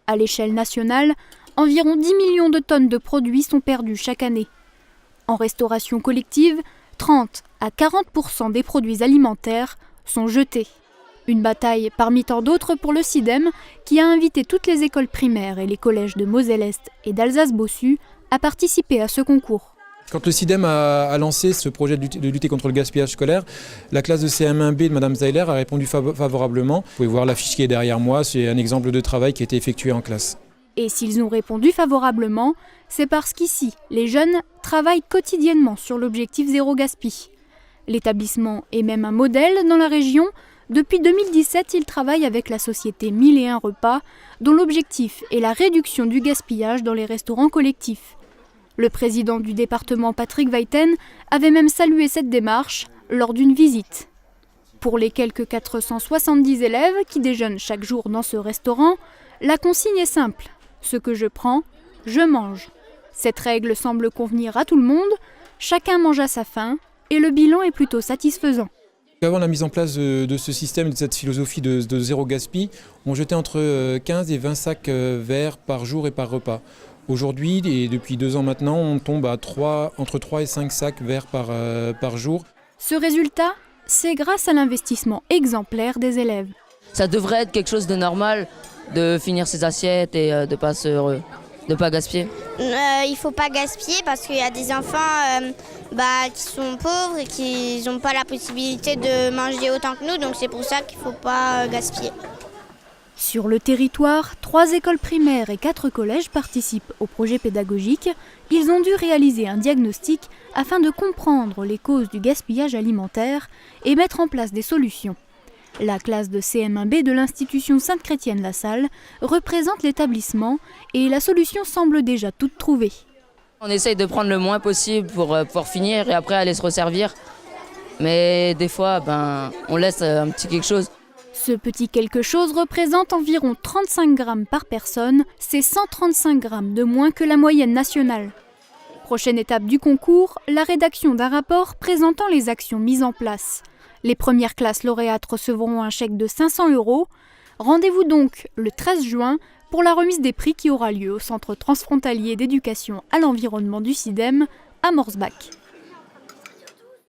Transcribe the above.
À l'échelle nationale, environ 10 millions de tonnes de produits sont perdus chaque année. En restauration collective, 30 à 40% des produits alimentaires sont jetés. Une bataille parmi tant d'autres pour le SIDEM qui a invité toutes les écoles primaires et les collèges de Moselle-Est et d'Alsace-Bossu à participer à ce concours. Quand le SIDEM a lancé ce projet de lutter contre le gaspillage scolaire, la classe de CM1B de Mme Zeiler a répondu favorablement. Vous pouvez voir l'affiche qui est derrière moi, c'est un exemple de travail qui a été effectué en classe. Et s'ils ont répondu favorablement, c'est parce qu'ici, les jeunes travaillent quotidiennement sur l'objectif zéro gaspille. L'établissement est même un modèle dans la région. Depuis 2017, il travaille avec la société 1001 Repas, dont l'objectif est la réduction du gaspillage dans les restaurants collectifs. Le président du département, Patrick Weiten, avait même salué cette démarche lors d'une visite. Pour les quelques 470 élèves qui déjeunent chaque jour dans ce restaurant, la consigne est simple. Ce que je prends, je mange. Cette règle semble convenir à tout le monde, chacun mange à sa faim et le bilan est plutôt satisfaisant. Avant la mise en place de ce système, de cette philosophie de zéro gaspille, on jetait entre 15 et 20 sacs verts par jour et par repas. Aujourd'hui, et depuis 2 ans maintenant, on tombe à entre 3 et 5 sacs verts par jour. Ce résultat, c'est grâce à l'investissement exemplaire des élèves. Ça devrait être quelque chose de normal de finir ses assiettes et de pas gaspiller. Il ne faut pas gaspiller parce qu'il y a des enfants qui sont pauvres et qui n'ont pas la possibilité de manger autant que nous, donc c'est pour ça qu'il ne faut pas gaspiller. Sur le territoire, 3 écoles primaires et 4 collèges participent au projet pédagogique. Ils ont dû réaliser un diagnostic afin de comprendre les causes du gaspillage alimentaire et mettre en place des solutions. La classe de CM1B de l'institution Sainte-Chrétienne-La Salle représente l'établissement et la solution semble déjà toute trouvée. On essaye de prendre le moins possible pour pouvoir finir et après aller se resservir. Mais des fois, on laisse un petit quelque chose. Ce petit quelque chose représente environ 35 grammes par personne, c'est 135 grammes de moins que la moyenne nationale. Prochaine étape du concours, la rédaction d'un rapport présentant les actions mises en place. Les premières classes lauréates recevront un chèque de 500 €. Rendez-vous donc le 13 juin pour la remise des prix qui aura lieu au Centre transfrontalier d'éducation à l'environnement du SIDEM à Morsbach.